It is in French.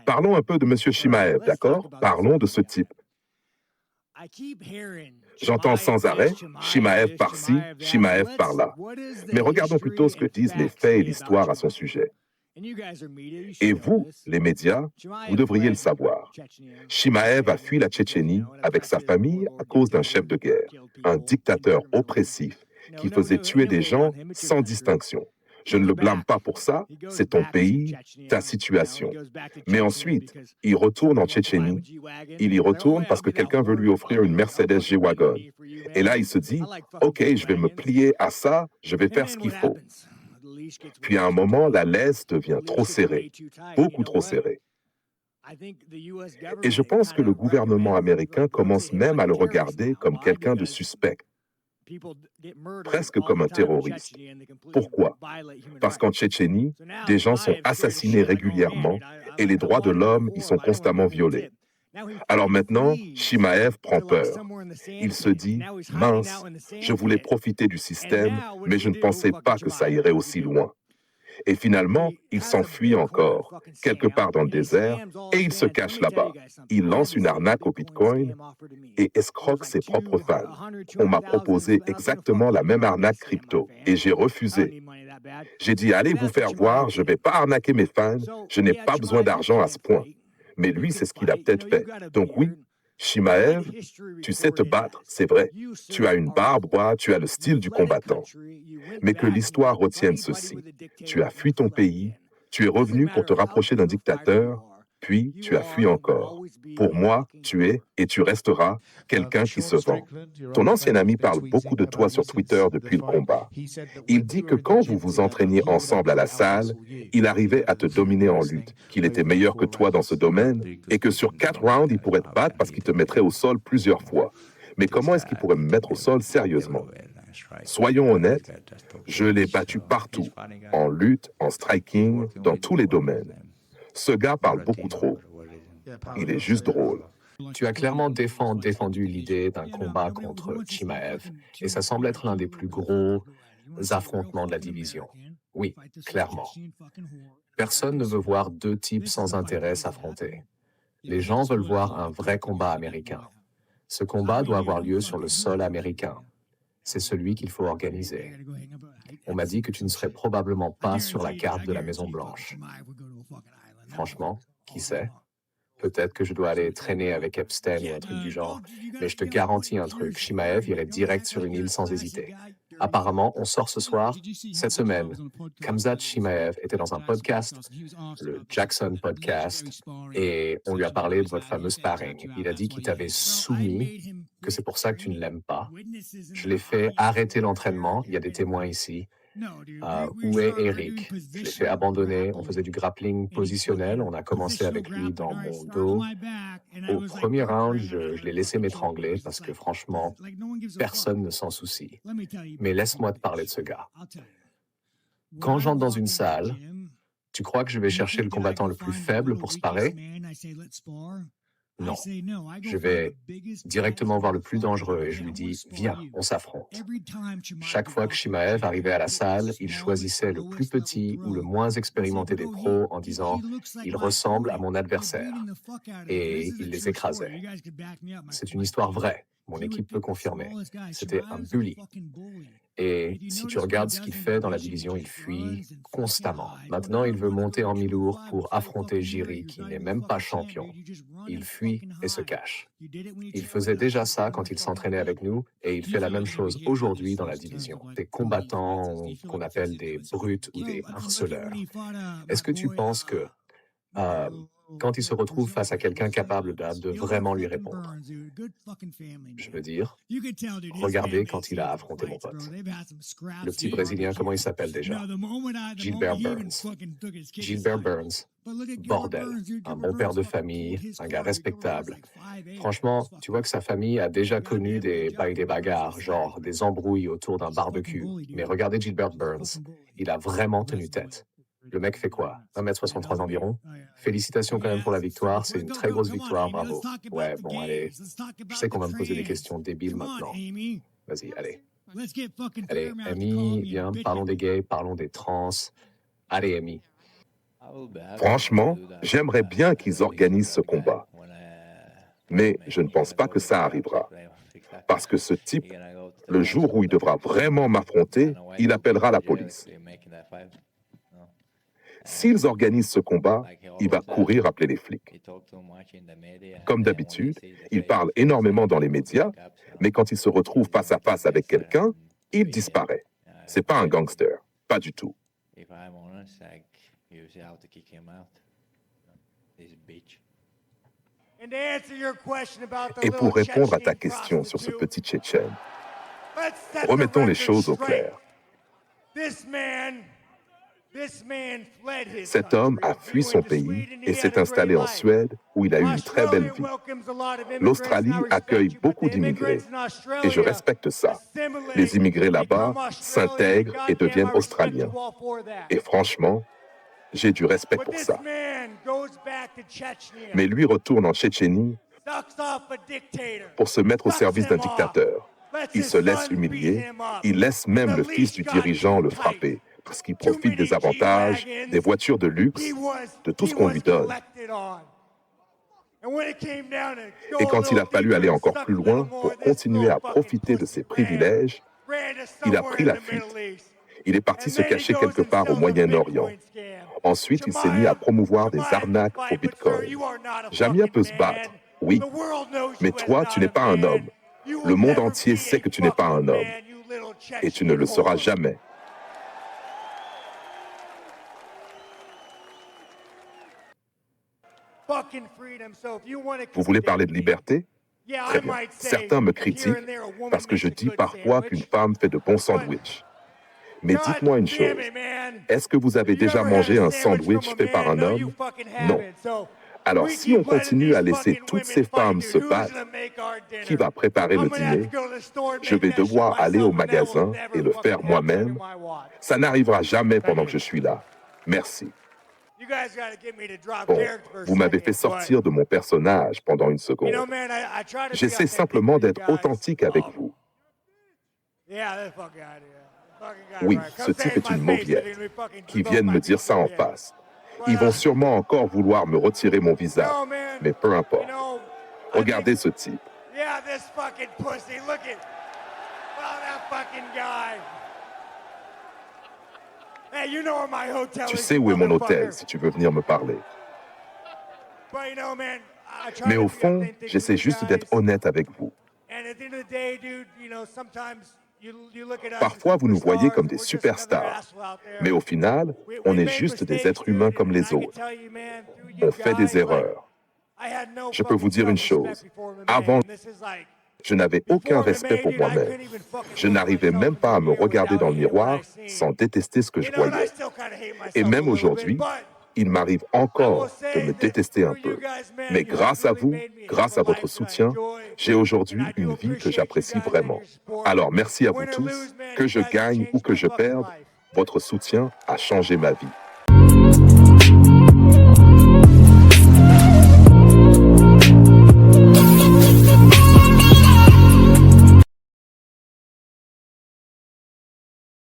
Parlons un peu de M. Chimaev, d'accord? Parlons de ce type. J'entends sans arrêt Chimaev par-ci, Chimaev par-là. Mais regardons plutôt ce que disent les faits et l'histoire à son sujet. Et vous, les médias, vous devriez le savoir. Chimaev a fui la Tchétchénie avec sa famille à cause d'un chef de guerre, un dictateur oppressif qui faisait tuer des gens sans distinction. Je ne le blâme pas pour ça, c'est ton pays, ta situation. Mais ensuite, il retourne en Tchétchénie. Il y retourne parce que quelqu'un veut lui offrir une Mercedes G-Wagon. Et là, il se dit, OK, je vais me plier à ça, je vais faire ce qu'il faut. Puis à un moment, la laisse devient trop serrée, beaucoup trop serrée. Et je pense que le gouvernement américain commence même à le regarder comme quelqu'un de suspect, presque comme un terroriste. Pourquoi? Parce qu'en Tchétchénie, des gens sont assassinés régulièrement et les droits de l'homme y sont constamment violés. Alors maintenant, Chimaev prend peur. Il se dit, mince, je voulais profiter du système, mais je ne pensais pas que ça irait aussi loin. Et finalement, il s'enfuit encore, quelque part dans le désert, et il se cache là-bas. Il lance une arnaque au Bitcoin et escroque ses propres fans. On m'a proposé exactement la même arnaque crypto, et j'ai refusé. J'ai dit, allez vous faire voir, je ne vais pas arnaquer mes fans, je n'ai pas besoin d'argent à ce point. Mais lui, c'est ce qu'il a peut-être fait. Donc oui, Chimaev, tu sais te battre, c'est vrai. Tu as une barbe, tu as le style du combattant. Mais que l'histoire retienne ceci. Tu as fui ton pays, tu es revenu pour te rapprocher d'un dictateur, puis tu as fui encore. Pour moi, tu es et tu resteras quelqu'un qui se vend. Ton ancien ami parle beaucoup de toi sur Twitter depuis le combat. Il dit que quand vous vous entraîniez ensemble à la salle, il arrivait à te dominer en lutte, qu'il était meilleur que toi dans ce domaine et que sur 4 rounds, il pourrait te battre parce qu'il te mettrait au sol plusieurs fois. Mais comment est-ce qu'il pourrait me mettre au sol sérieusement? Soyons honnêtes, je l'ai battu partout, en lutte, en striking, dans tous les domaines. Ce gars parle beaucoup trop. Il est juste drôle. Tu as clairement défendu l'idée d'un combat contre Chimaev, et ça semble être l'un des plus gros affrontements de la division. Oui, clairement. Personne ne veut voir deux types sans intérêt s'affronter. Les gens veulent voir un vrai combat américain. Ce combat doit avoir lieu sur le sol américain. C'est celui qu'il faut organiser. On m'a dit que tu ne serais probablement pas sur la carte de la Maison-Blanche. Franchement, qui sait? Peut-être que je dois aller traîner avec Epstein ou un truc du genre, mais je te garantis un truc, Chimaev irait direct sur une île sans hésiter. Apparemment, on sort ce soir, cette semaine. Khamzat Chimaev était dans un podcast, le Jackson Podcast, et on lui a parlé de votre fameux sparring. Il a dit qu'il t'avait soumis, que c'est pour ça que tu ne l'aimes pas. Je l'ai fait arrêter l'entraînement, il y a des témoins ici. Où est Eric? Je l'ai fait abandonner. On faisait du grappling positionnel. On a commencé avec lui dans mon dos. Au premier round, je l'ai laissé m'étrangler parce que franchement, personne ne s'en soucie. Mais laisse-moi te parler de ce gars. Quand j'entre dans une salle, tu crois que je vais chercher le combattant le plus faible pour se parer? Non. Je vais directement voir le plus dangereux et je lui dis « Viens, on s'affronte ». Chaque fois que Chimaev arrivait à la salle, il choisissait le plus petit ou le moins expérimenté des pros en disant « Il ressemble à mon adversaire » et il les écrasait. C'est une histoire vraie. Mon équipe peut confirmer. C'était un bully. Et si tu regardes ce qu'il fait dans la division, il fuit constamment. Maintenant, il veut monter en mi-lourd pour affronter Jiri, qui n'est même pas champion. Il fuit et se cache. Il faisait déjà ça quand il s'entraînait avec nous, et il fait la même chose aujourd'hui dans la division. Des combattants qu'on appelle des brutes ou des harceleurs. Est-ce que tu penses que quand il se retrouve face à quelqu'un capable de vraiment lui répondre. Je veux dire, regardez quand il a affronté mon pote. Le petit Brésilien, comment il s'appelle déjà? Gilbert Burns. Gilbert Burns, bordel, un bon père de famille, un gars respectable. Franchement, tu vois que sa famille a déjà connu des bagarres, genre des embrouilles autour d'un barbecue. Mais regardez Gilbert Burns, il a vraiment tenu tête. Le mec fait quoi? 1m63 environ? Félicitations quand même pour la victoire, c'est une très grosse victoire, bravo. Ouais, bon, allez, je sais qu'on va me poser des questions débiles maintenant. Vas-y, allez. Allez, Amy, viens, parlons des gays, parlons des trans. Allez, Amy. Franchement, j'aimerais bien qu'ils organisent ce combat, mais je ne pense pas que ça arrivera. Parce que ce type, le jour où il devra vraiment m'affronter, il appellera la police. S'ils organisent ce combat, il va courir appeler les flics. Comme d'habitude, il parle énormément dans les médias, mais quand il se retrouve face à face avec quelqu'un, il disparaît. C'est pas un gangster, pas du tout. Et pour répondre à ta question sur ce petit Tchétchène, remettons les choses au clair. Cet homme a fui son pays et s'est installé en Suède où il a eu une très belle vie. L'Australie accueille beaucoup d'immigrés et je respecte ça. Les immigrés là-bas s'intègrent et deviennent australiens. Et franchement, j'ai du respect pour ça. Mais lui retourne en Tchétchénie pour se mettre au service d'un dictateur. Il se laisse humilier, il laisse même le fils du dirigeant le frapper parce qu'il profite des avantages, des voitures de luxe, de tout ce qu'on lui donne. Et quand il a fallu aller encore plus loin pour continuer à profiter de ses privilèges, il a pris la fuite. Il est parti se cacher quelque part au Moyen-Orient. Ensuite, il s'est mis à promouvoir des arnaques au Bitcoin. Jamia peut se battre, oui, mais toi, tu n'es pas un homme. Le monde entier sait que tu n'es pas un homme. Et tu ne le seras jamais. Vous voulez parler de liberté? Très bien. Certains me critiquent parce que je dis parfois qu'une femme fait de bons sandwichs. Mais dites-moi une chose, est-ce que vous avez déjà mangé un sandwich fait par un homme? Non. Alors si on continue à laisser toutes ces femmes se battre, qui va préparer le dîner? Je vais devoir aller au magasin et le faire moi-même. Ça n'arrivera jamais pendant que je suis là. Merci. Bon, vous m'avez fait sortir de mon personnage pendant une seconde. J'essaie simplement d'être authentique avec vous. Oui, ce type est une mauviette qui vienne me dire ça en face. Ils vont sûrement encore vouloir me retirer mon visa, mais peu importe. Regardez ce type. Tu sais où est mon hôtel si tu veux venir me parler. Mais au fond, j'essaie juste d'être honnête avec vous. Parfois, vous nous voyez comme des superstars, mais au final, on est juste des êtres humains comme les autres. On fait des erreurs. Je peux vous dire une chose. Avant, je n'avais aucun respect pour moi-même. Je n'arrivais même pas à me regarder dans le miroir sans détester ce que je voyais. Et même aujourd'hui, il m'arrive encore de me détester un peu. Mais grâce à vous, grâce à votre soutien, j'ai aujourd'hui une vie que j'apprécie vraiment. Alors merci à vous tous, que je gagne ou que je perde, votre soutien a changé ma vie.